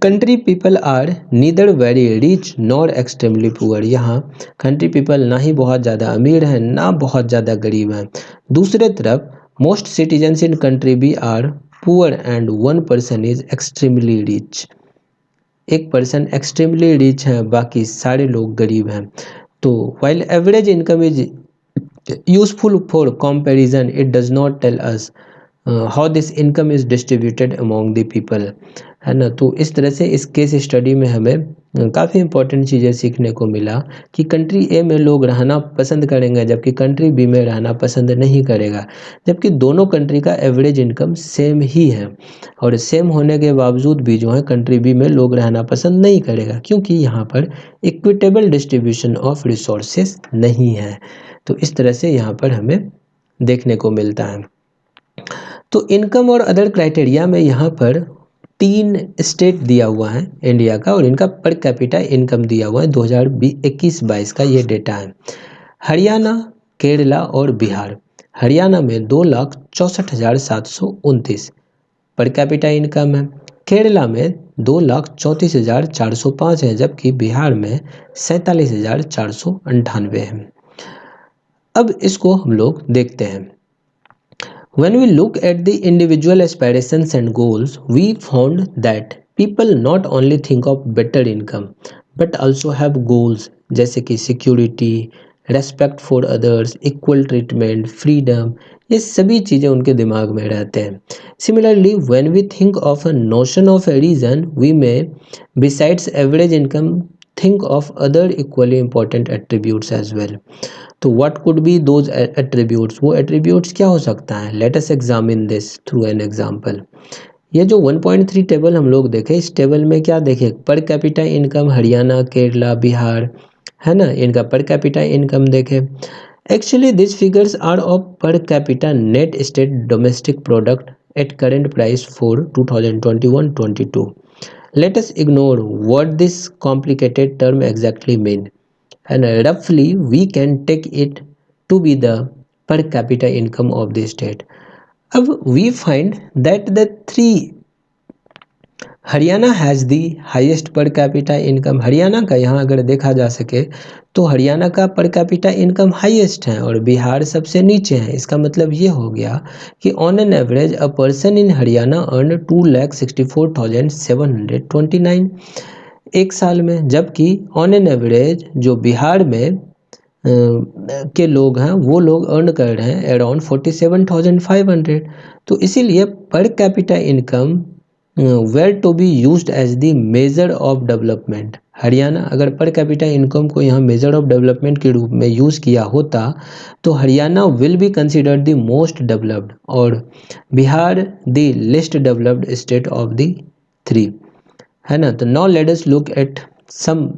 [SPEAKER 1] country people are neither very rich nor extremely poor. यहाँ कंट्री पीपल ना ही बहुत ज़्यादा अमीर हैं ना बहुत ज़्यादा गरीब हैं। दूसरे तरफ most citizens in country B are poor and one person is extremely rich. एक पर्सन एक्सट्रीमली रिच है, बाकी सारे लोग गरीब हैं। तो while average income is useful for comparison, it does not tell us how this income is distributed among the people, है ना। तो इस तरह से इस केस स्टडी में हमें काफ़ी इंपॉर्टेंट चीज़ें सीखने को मिला कि कंट्री ए में लोग रहना पसंद करेंगे जबकि कंट्री बी में रहना पसंद नहीं करेगा, जबकि दोनों कंट्री का एवरेज इनकम सेम ही है, और सेम होने के बावजूद भी जो है कंट्री बी में लोग रहना पसंद नहीं करेगा क्योंकि यहाँ पर इक्विटेबल डिस्ट्रीब्यूशन ऑफ रिसोर्सेस नहीं है। तो इस तरह से यहाँ पर हमें देखने को मिलता है। तो इनकम और अदर क्राइटेरिया में यहाँ पर 3 स्टेट दिया हुआ है इंडिया का, और इनका पर कैपिटा इनकम दिया हुआ है 2021-22 का ये डेटा है। हरियाणा, केरला और बिहार। हरियाणा में 2,64,729 पर कैपिटा इनकम है। केरला में 2,34,405 है, जबकि बिहार में 47,498 है। अब इसको हम लोग देखते हैं। When we look at the individual aspirations and goals, we found that people not only think of better income but also have goals जैसे कि security, respect for others, equal treatment, freedom, ये सभी चीज़ें उनके दिमाग में रहते हैं। Similarly, when we think of a notion of a reason, we may, besides average income, think of other equally important attributes as well। तो what could be those attributes, वो एट्रीब्यूट्स क्या हो सकता है, let us examine this through an example. ये जो 1.3 टेबल हम लोग देखें, इस टेबल में क्या देखें, पर कैपिटा इनकम हरियाणा, केरला, बिहार, है ना, इनका पर कैपिटा इनकम देखें। Actually, these figures are of per capita net state domestic product at current price for 2021-22. Let us ignore what this complicated term exactly mean, and roughly we can take it to be the per capita income of the state. अब we find that the three Haryana has the highest पर कैपिटा इनकम। हरियाणा का यहाँ अगर देखा जा सके तो हरियाणा का पर कैपिटा इनकम हाईएस्ट है और बिहार सबसे नीचे है। इसका मतलब ये हो गया कि on an average a person in Haryana earn 2,64,729 एक साल में, जबकि ऑन एन एवरेज जो बिहार में के लोग हैं वो लोग अर्न कर रहे हैं अराउंड 47,500। तो इसीलिए per capita income were to be used as the measure of development. Haryana अगर पर कैपिटा इनकम को यहाँ मेजर ऑफ डेवलपमेंट के रूप में यूज़ किया होता तो Haryana will be considered the most developed और Bihar the least developed state of the three, है ना। तो now let us look at some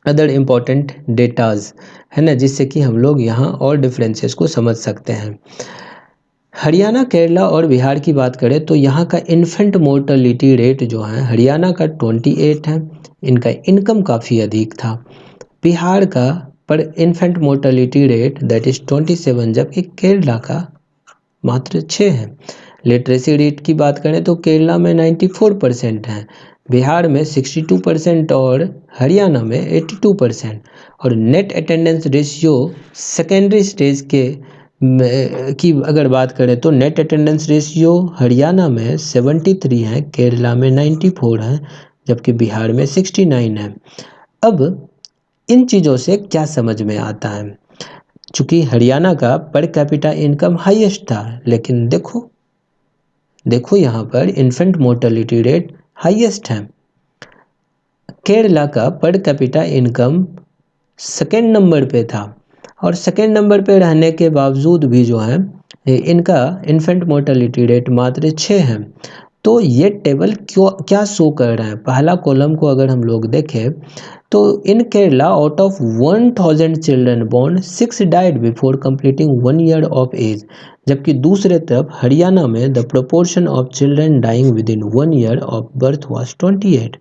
[SPEAKER 1] other important datas, है ना, जिससे कि हम लोग यहाँ और डिफरेंसेस को समझ सकते हैं। हरियाणा, केरला और बिहार की बात करें तो यहाँ का इन्फेंट मोर्टलिटी रेट जो है हरियाणा का 28 है, इनका इनकम काफ़ी अधिक था। बिहार का पर infant mortality rate that is 27, जबकि केरला का मात्र 6 है। लिटरेसी रेट की बात करें तो केरला में 94% है, बिहार में 62% और हरियाणा में 82%। और net attendance ratio secondary stage के की अगर बात करें तो नेट अटेंडेंस रेशियो हरियाणा में 73 है, केरला में 94 है, जबकि बिहार में 69 है। अब इन चीज़ों से क्या समझ में आता है, चूँकि हरियाणा का पर कैपिटा इनकम हाईएस्ट था, लेकिन देखो यहाँ पर इन्फेंट मोर्टेलिटी रेट हाईएस्ट है। केरला का पर कैपिटा इनकम सेकेंड नंबर पे था और सेकेंड नंबर पे रहने के बावजूद भी जो है इनका इन्फेंट मोर्टेलिटी रेट मात्र 6 है। तो ये टेबल क्या शो कर रहा है, पहला कॉलम को अगर हम लोग देखें तो in Kerala out of 1000 children born 6 died before completing 1 year of age, जबकि दूसरे तरफ हरियाणा में the proportion of children dying within 1 year of birth was 28,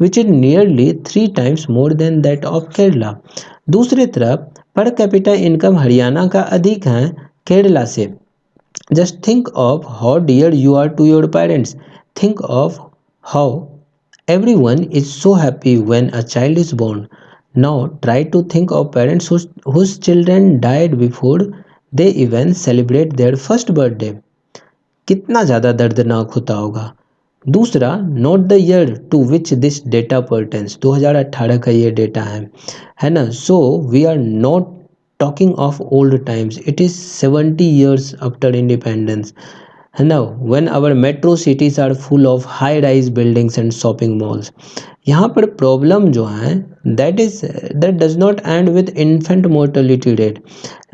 [SPEAKER 1] which is nearly 3 times more than that of Kerala. दूसरी तरफ पर कैपिटा इनकम हरियाणा का अधिक है केरला से। Just think of how dear you are to your parents. Think of how everyone is so happy when a child is born. Now try to think of parents whose children died before they even celebrate their first birthday. कितना ज़्यादा दर्दनाक होता होगा। दूसरा, note the year to which this data pertains, 2018 का ये डेटा है ना। So we are not talking of old times, it is 70 years after independence, है ना, when our metro cities are full of high rise buildings and shopping malls। यहाँ पर प्रॉब्लम जो है that does not end with infant mortality rate।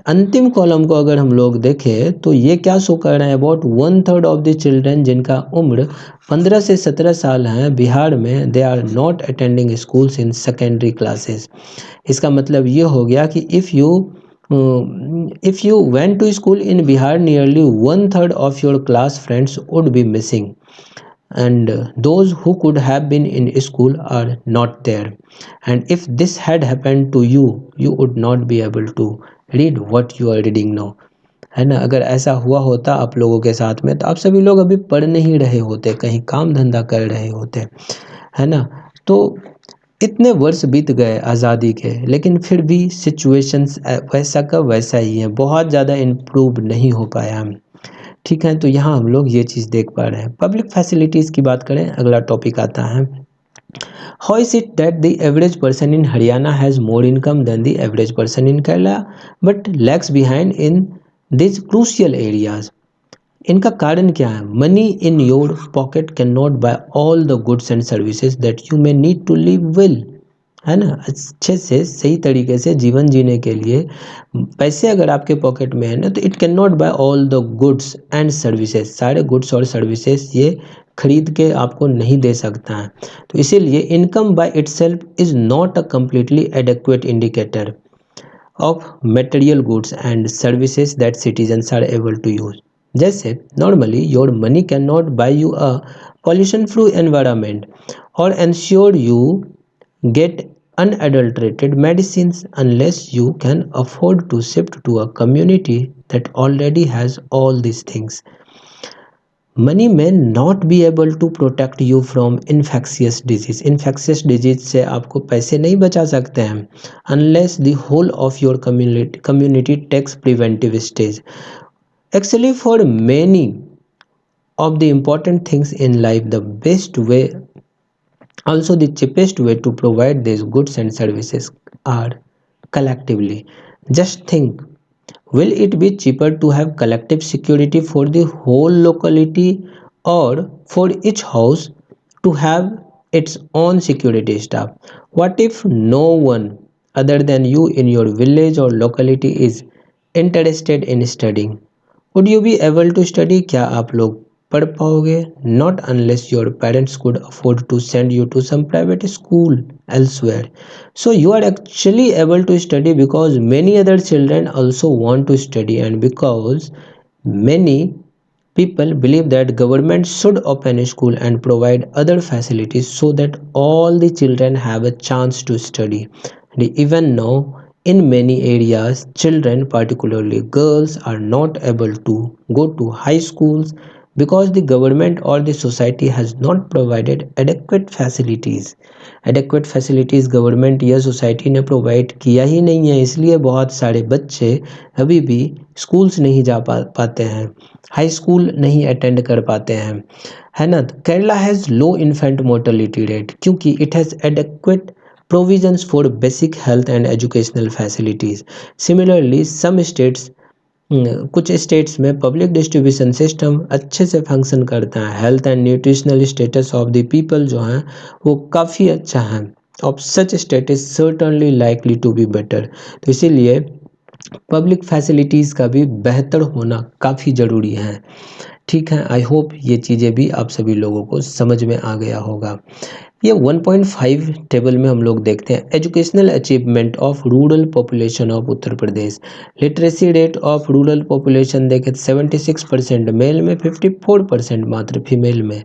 [SPEAKER 1] अंतिम कॉलम को अगर हम लोग देखें तो ये क्या शो कर रहे हैं, अबाउट 1/3 ऑफ द चिल्ड्रन जिनका उम्र 15 से 17 साल हैं बिहार में, they are not attending schools in secondary classes. इसका मतलब ये हो गया कि if you went to school in Bihar, nearly 1/3 of your class friends would be missing, and those who could have been in school are not there, and if this had happened to you, you would not be able to read what you are reading now, है ना। अगर ऐसा हुआ होता आप लोगों के साथ में तो आप सभी लोग अभी पढ़ नहीं रहे होते, कहीं काम धंधा कर रहे होते, है ना। तो इतने वर्ष बीत गए आज़ादी के, लेकिन फिर भी सिचुएशंस वैसा का वैसा ही है, बहुत ज़्यादा इम्प्रूव नहीं हो पाया हम, ठीक है। तो यहाँ हम लोग ये चीज़ देख पा रहे हैं। पब्लिक फैसिलिटीज़ की बात करें, अगला टॉपिक आता है, how is it that the average person in Haryana has more income than the average person in Kerala but lags behind in this crucial areas. इनका कारण क्या है, money in your pocket can not buy all the goods and services that you may need to live well, है ना। अच्छे से सही तरीके से जीवन जीने के लिए पैसे अगर आपके पॉकेट में है ना तो it can not buy all the goods and services, सारे गुड्स और सर्विसेज ये खरीद के आपको नहीं दे सकता है। तो इसीलिए income by itself is not a completely adequate indicator. of material goods and services that citizens are able to use. जैसे normally your money cannot buy you a pollution free environment or ensure you get unadulterated medicines unless you can afford to shift to a community that already has all these things. Money may not be able to protect you from infectious disease. Infectious disease से आपको पैसे नहीं बचा सकते हैं unless the whole of your community takes preventive stage. Actually, for many of the important things in life, the best way, also the cheapest way to provide these goods and services are collectively. Just think, will it be cheaper to have collective security for the whole locality or for each house to have its own security staff? What if no one other than you in your village or locality is interested in studying? Would you be able to study? क्या आप लोग पढ़ पाओगे? Not unless your parents could afford to send you to some private school elsewhere. So you are actually able to study because many other children also want to study, and because many people believe that government should open a school and provide other facilities so that all the children have a chance to study. And even now, in many areas, children, particularly girls, are not able to go to high schools because the government or the society has not provided adequate facilities. Adequate facilities government या सोसाइटी ने प्रोवाइड किया ही नहीं है, इसलिए बहुत सारे बच्चे अभी भी स्कूल्स नहीं जा पाते हैं, हाई स्कूल नहीं अटेंड कर पाते हैं, है ना। Kerala has low infant mortality rate क्योंकि it has adequate provisions for basic health and educational facilities. Similarly some states, कुछ स्टेट्स में पब्लिक डिस्ट्रीब्यूशन सिस्टम अच्छे से फंक्शन करता है, health and nutritional status of the people जो हैं वो काफ़ी अच्छा है, of such state is certainly likely to be better. तो इसीलिए पब्लिक फैसिलिटीज़ का भी बेहतर होना काफ़ी ज़रूरी है। ठीक है, आई होप ये चीज़ें भी आप सभी लोगों को समझ में आ गया होगा। ये 1.5 टेबल में हम लोग देखते हैं educational achievement of rural population of Uttar Pradesh. Literacy rate of rural population देखें 76% मेल में, 54% मात्र फीमेल में।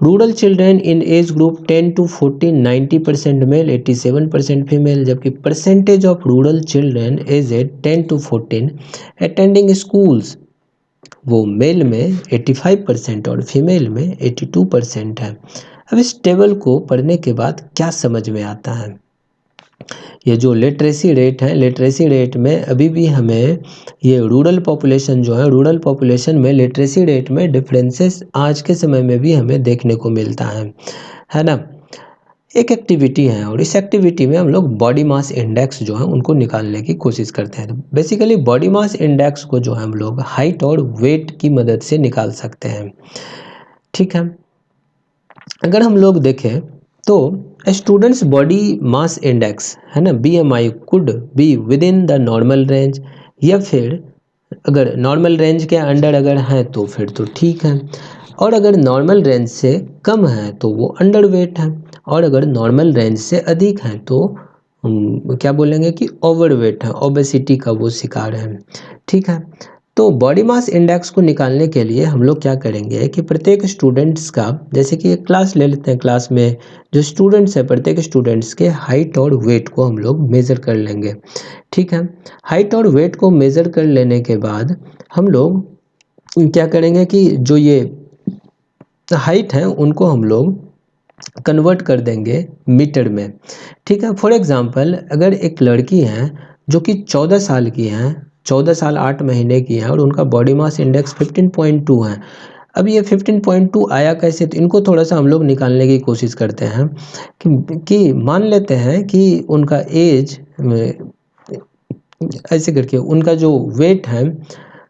[SPEAKER 1] Rural children in age group 10 to 14 90% male, 87% female, जबकि percentage of rural children aged 10 to 14 attending schools वो मेल में 85% और फीमेल में 82% है। अब इस टेबल को पढ़ने के बाद क्या समझ में आता है? ये जो लिटरेसी रेट है, लिटरेसी रेट में अभी भी हमें ये रूरल पॉपुलेशन जो है, रूरल पॉपुलेशन में लिटरेसी रेट में डिफरेंसेस आज के समय में भी हमें देखने को मिलता है ना। एक एक्टिविटी है और इस एक्टिविटी में हम लोग बॉडी मास इंडेक्स जो है उनको निकालने की कोशिश करते हैं। तो बेसिकली बॉडी मास इंडेक्स को जो है हम लोग हाइट और वेट की मदद से निकाल सकते हैं। ठीक है, अगर हम लोग देखें तो स्टूडेंट्स बॉडी मास इंडेक्स है ना, BMI could be with in the normal range, या फिर अगर नॉर्मल रेंज के अंडर अगर है तो फिर तो ठीक है, और अगर नॉर्मल रेंज से कम है तो वो अंडर वेट है, और अगर नॉर्मल रेंज से अधिक है तो क्या बोलेंगे कि ओवर वेट है, ओबेसिटी का वो शिकार है। ठीक है, तो बॉडी मास इंडेक्स को निकालने के लिए हम लोग क्या करेंगे कि प्रत्येक स्टूडेंट्स का, जैसे कि एक क्लास ले लेते हैं, क्लास में जो स्टूडेंट्स हैं प्रत्येक स्टूडेंट्स के हाइट और वेट को हम लोग मेज़र कर लेंगे। ठीक है, हाइट और वेट को मेज़र कर लेने के बाद हम लोग क्या करेंगे कि जो ये हाइट है उनको हम लोग कन्वर्ट कर देंगे मीटर में। ठीक है, फॉर एग्जांपल अगर एक लड़की है जो कि 14 साल की हैं, 14 साल 8 महीने की हैं और उनका बॉडी मास इंडेक्स 15.2 है। अब ये 15.2 आया कैसे? तो इनको थोड़ा सा हम लोग निकालने की कोशिश करते हैं कि मान लेते हैं कि उनका एज ऐसे करके उनका जो वेट है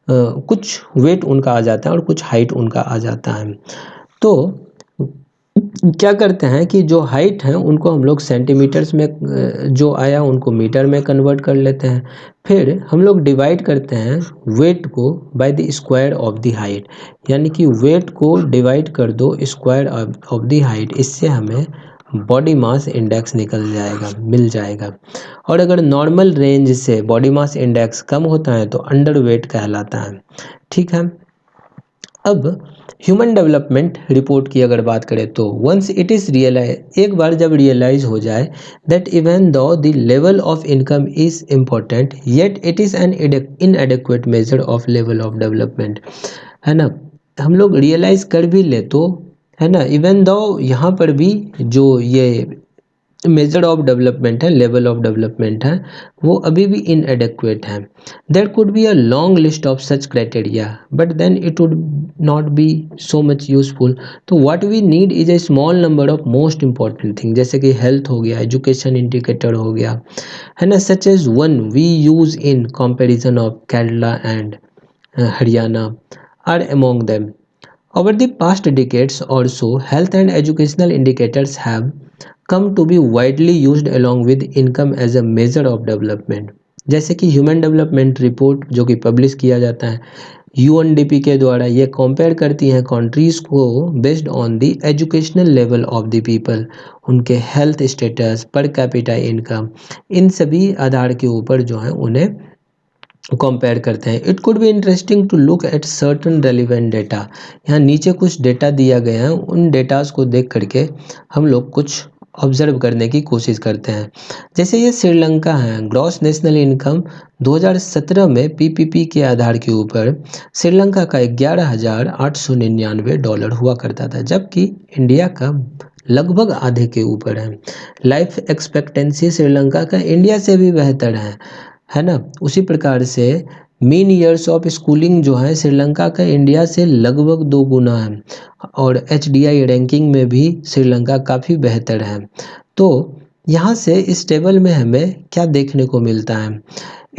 [SPEAKER 1] कुछ वेट उनका आ जाता है और कुछ हाइट उनका आ जाता है। तो क्या करते हैं कि जो हाइट है उनको हम लोग सेंटीमीटर्स में, जो आया उनको मीटर में कन्वर्ट कर लेते हैं। फिर हम लोग डिवाइड करते हैं वेट को by the square of the height, यानी कि वेट को डिवाइड कर दो स्क्वायर ऑफ द हाइट, इससे हमें बॉडी मास इंडेक्स मिल जाएगा। और अगर नॉर्मल रेंज से बॉडी मास इंडेक्स कम होता है तो अंडरवेट कहलाता है। ठीक है। अब ह्यूमन डेवलपमेंट रिपोर्ट की अगर बात करें तो वंस इट इज़ रियलाइज, एक बार जब रियलाइज हो जाए that even though the level of income is important yet it is an inadequate measure of level of development, है ना, हम लोग रियलाइज कर भी ले तो, है ना, इवन दो यहाँ पर भी जो ये मेजर ऑफ डेवलपमेंट है, लेवल ऑफ डेवलपमेंट है, वो अभी भी इनएडेक्वेट है। There could be a long list of such criteria but then it would not be so much useful. तो what we need is a small number of most important thing, जैसे कि हेल्थ हो गया, एजुकेशन इंडिकेटर हो गया, है ना, such as one we use in comparison of Kerala and Haryana are among them. Over the past decades or so, health and educational indicators have come to be widely used along with income as a measure of development। जैसे कि ह्यूमन डेवलपमेंट रिपोर्ट जो कि पब्लिश किया जाता है यूएनडीपी के द्वारा, ये कंपेयर करती हैं कंट्रीज़ को based on the educational level of the people, उनके health status, per capita income, इन सभी आधार के ऊपर जो है उन्हें कंपेयर करते हैं। It could be interesting to look at certain relevant data. यहाँ नीचे कुछ डेटा दिया गया है, उन डेटास को देख करके हम लोग कुछ ऑब्जर्व करने की कोशिश करते हैं। जैसे ये श्रीलंका है, ग्रॉस नेशनल इनकम 2017 में पीपीपी के आधार के ऊपर श्रीलंका का $11,899 हुआ करता था, जबकि इंडिया का लगभग आधे के ऊपर है। लाइफ एक्सपेक्टेंसी श्रीलंका का इंडिया से भी बेहतर है ना। उसी प्रकार से मीन ईयर्स ऑफ स्कूलिंग जो है श्रीलंका का इंडिया से लगभग 2 गुना है, और एचडीआई रैंकिंग में भी श्रीलंका काफ़ी बेहतर है। तो यहाँ से इस टेबल में हमें क्या देखने को मिलता है,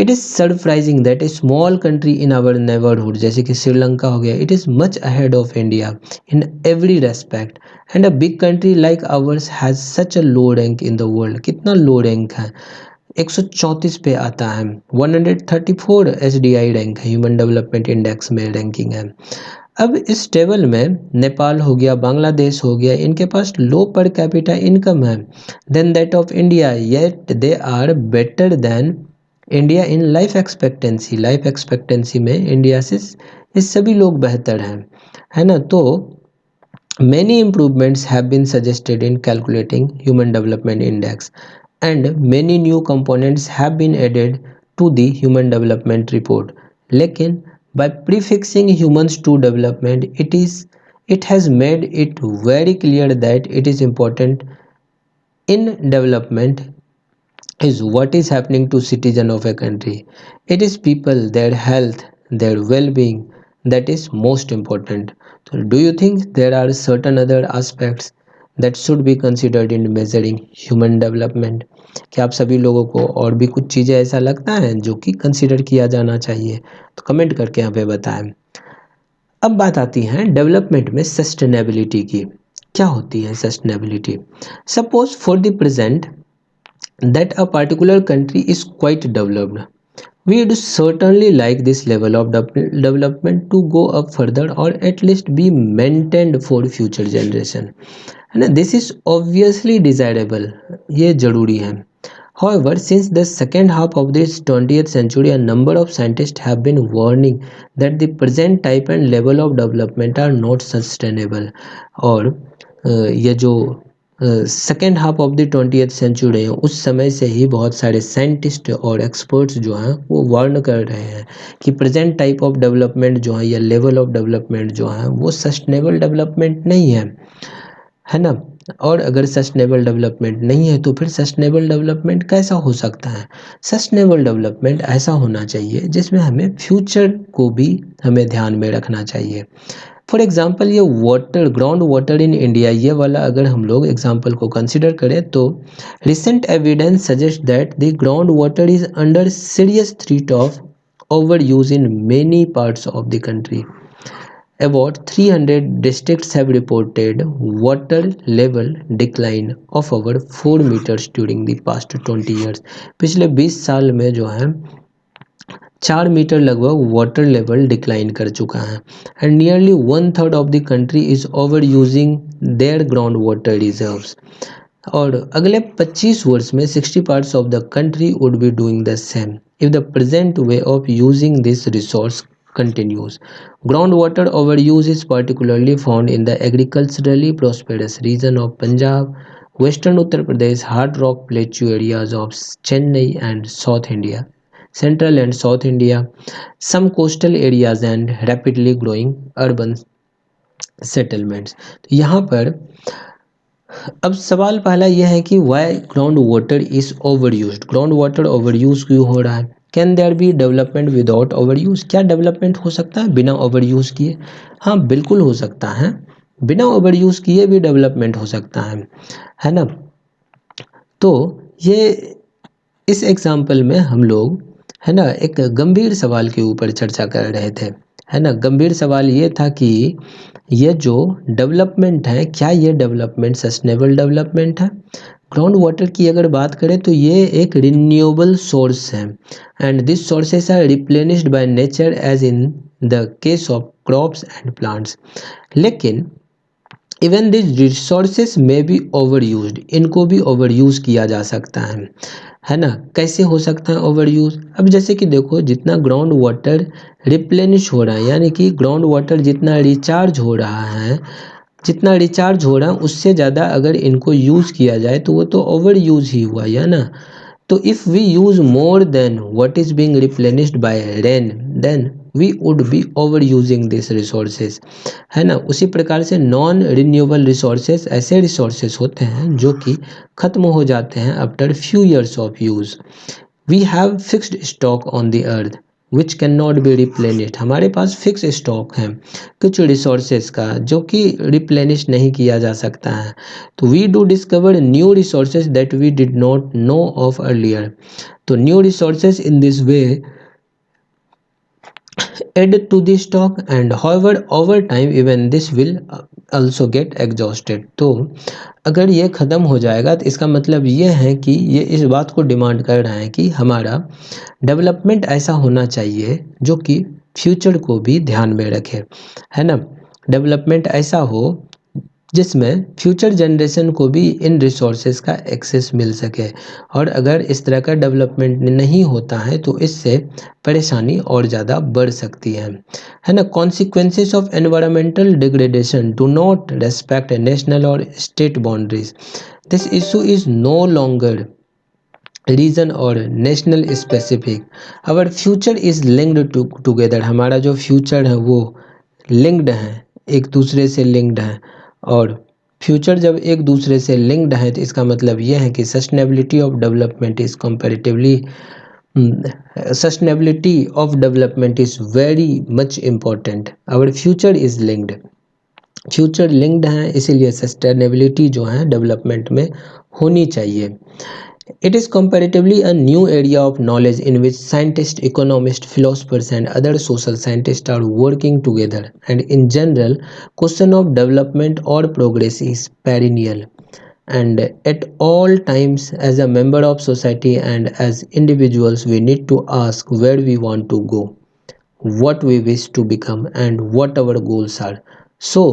[SPEAKER 1] it is surprising that a small country in our neighbourhood, जैसे कि श्रीलंका हो गया, it is much ahead of India in every respect and a big country like ours has such a low rank in the world. कितना लो रैंक है, 134 पे आता है, 134 एचडीआई रैंक है, ह्यूमन डेवलपमेंट इंडेक्स में रैंकिंग है। अब इस टेबल में नेपाल हो गया, बांग्लादेश हो गया, इनके पास लो पर कैपिटा इनकम है than that of India, yet they are better than India in life expectancy. Life expectancy में इंडिया से इस सभी लोग बेहतर हैं, है ना। तो many improvements have been suggested in calculating human development index and many new components have been added to the human development report, लेकिन by prefixing humans to development it has made it very clear that it is important in development is what is happening to citizen of a country. It is people, their health, their well-being that is most important. So do you think there are certain other aspects that should be considered in measuring human development? क्या आप सभी लोगों को और भी कुछ चीज़ें ऐसा लगता है जो कि कंसिडर किया जाना चाहिए? तो कमेंट करके हमें बताएं। अब बात आती है डेवलपमेंट में सस्टेनेबिलिटी की। क्या होती है sustainability? Suppose for the present that a particular country is quite developed, we would certainly like this level of development to go up further or at least be maintained for future generation, है ना। this is obviously desirable, ये जरूरी है। However, since the second half of this 20th century, a number of scientists have been warning that the present type and level of development are not sustainable। और ये जो second half of the 20th century है, उस समय से ही बहुत सारे साइंटिस्ट और एक्सपर्ट्स जो हैं वो वार्न कर रहे हैं कि प्रेजेंट टाइप ऑफ डेवलपमेंट जो है या लेवल ऑफ डेवलपमेंट जो है वो सस्टेनेबल डेवलपमेंट नहीं है ना। और अगर सस्टेनेबल डेवलपमेंट नहीं है तो फिर सस्टेनेबल डेवलपमेंट कैसा हो सकता है? सस्टेनेबल डेवलपमेंट ऐसा होना चाहिए जिसमें हमें फ्यूचर को भी हमें ध्यान में रखना चाहिए। फॉर एग्जाम्पल ये water, ground water in India, ये वाला अगर हम लोग एग्जाम्पल को कंसिडर करें तो recent evidence suggest that the ground water is under serious threat of over use in many parts of the country. About 300 districts have reported water level decline of over 4 meters during the past 20 years। पिछले 20 साल में जो है 4 मीटर लगभग वाटर लेवल डिक्लाइन कर चुका है। And nearly 1/3 of the country is over using their ground water reserves. और अगले 25 वर्ष में 60 parts of the country would be doing the same if the present way of using this resource continues. Groundwater overuse is particularly found in the agriculturally prosperous region of Punjab, Western Uttar Pradesh, hard rock plateau areas of Chennai and South India, Central and South India, some coastal areas and rapidly growing urban settlements. तो यहाँ पर अब सवाल पहला यह है कि why ground water is over use. Ground water over use क्यों हो रहा है? Can there be development without over use? क्या डेवलपमेंट हो सकता है बिना ओवर यूज किए? हाँ, बिल्कुल हो सकता है, बिना ओवर यूज किए भी डेवलपमेंट हो सकता है ना। तो ये इस एग्जाम्पल में हम लोग है ना एक गंभीर सवाल के ऊपर चर्चा कर रहे थे, है ना। गंभीर सवाल ये था कि ये जो डेवलपमेंट है, क्या ये डेवलपमेंट सस्टेनेबल डेवलपमेंट है? ग्राउंड वाटर की अगर बात करें तो ये एक रिन्यूएबल सोर्स है and this sources are replenished by nature as in the case of crops and plants. लेकिन इवन दिस रिसोर्सेस में बी ओवर यूज, इनको भी ओवर यूज किया जा सकता है ना। कैसे हो सकता है ओवर यूज? अब जैसे कि देखो, जितना ग्राउंड वाटर रिप्लेनिश हो रहा है, यानी कि ग्राउंड वाटर जितना रिचार्ज हो रहा है, जितना रिचार्ज हो रहा है उससे ज़्यादा अगर इनको यूज़ किया जाए तो वो तो ओवर यूज ही हुआ, है ना। तो if we use more than what is being replenished by rain, then we would be over using this resources, है ना। उसी प्रकार से नॉन रिन्यूएबल रिसोर्सेज ऐसे रिसोर्सेज होते हैं जो कि ख़त्म हो जाते हैं after few years of use. We have fixed stock on the earth which can not be replenished. हमारे पास फिक्स स्टॉक है कुछ रिसोर्सेज का जो कि रिप्लेनिश नहीं किया जा सकता है। तो we do discover new resources that we did not know of earlier. तो new resources in this way add to the stock and however over time even this will also get exhausted। तो अगर ये ख़त्म हो जाएगा तो इसका मतलब ये है कि ये इस बात को डिमांड कर रहा है कि हमारा डेवलपमेंट ऐसा होना चाहिए जो कि फ्यूचर को भी ध्यान में रखे, है ना। डेवलपमेंट ऐसा हो जिसमें फ्यूचर जनरेशन को भी इन रिसोर्सेज का एक्सेस मिल सके। और अगर इस तरह का डेवलपमेंट नहीं होता है तो इससे परेशानी और ज़्यादा बढ़ सकती है ना। Consequences of environmental degradation do not respect national और state boundaries. This issue is no longer region और national specific. Our future is linked together. हमारा जो फ्यूचर है वो लिंक्ड है, एक दूसरे से लिंक्ड है। और फ्यूचर जब एक दूसरे से लिंक्ड है तो इसका मतलब यह है कि sustainability of development is comparatively sustainability of development is very much important. Our future is linked, future linked है, इसीलिए सस्टेनेबिलिटी जो है डेवलपमेंट में होनी चाहिए। It is comparatively a new area of knowledge in which scientists, economists, philosophers, and other social scientists are working together. And in general, question of development or progress is perennial. And at all times, as a member of society and as individuals, we need to ask where we want to go, what we wish to become, and what our goals are. So,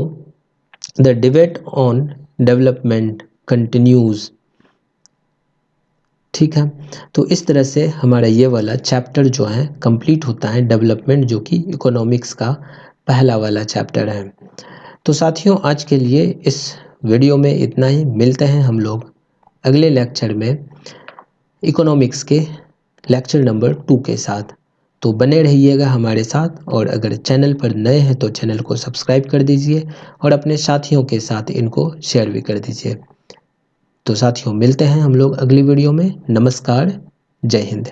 [SPEAKER 1] the debate on development continues। ठीक है, तो इस तरह से हमारा ये वाला चैप्टर जो है कंप्लीट होता है, डेवलपमेंट, जो कि इकोनॉमिक्स का पहला वाला चैप्टर है। तो साथियों, आज के लिए इस वीडियो में इतना ही। मिलते हैं हम लोग अगले लेक्चर में इकोनॉमिक्स के लेक्चर नंबर 2 के साथ। तो बने रहिएगा हमारे साथ, और अगर चैनल पर नए हैं तो चैनल को सब्सक्राइब कर दीजिए और अपने साथियों के साथ इनको शेयर भी कर दीजिए। तो साथियों, मिलते हैं हम लोग अगली वीडियो में। नमस्कार, जय हिंद।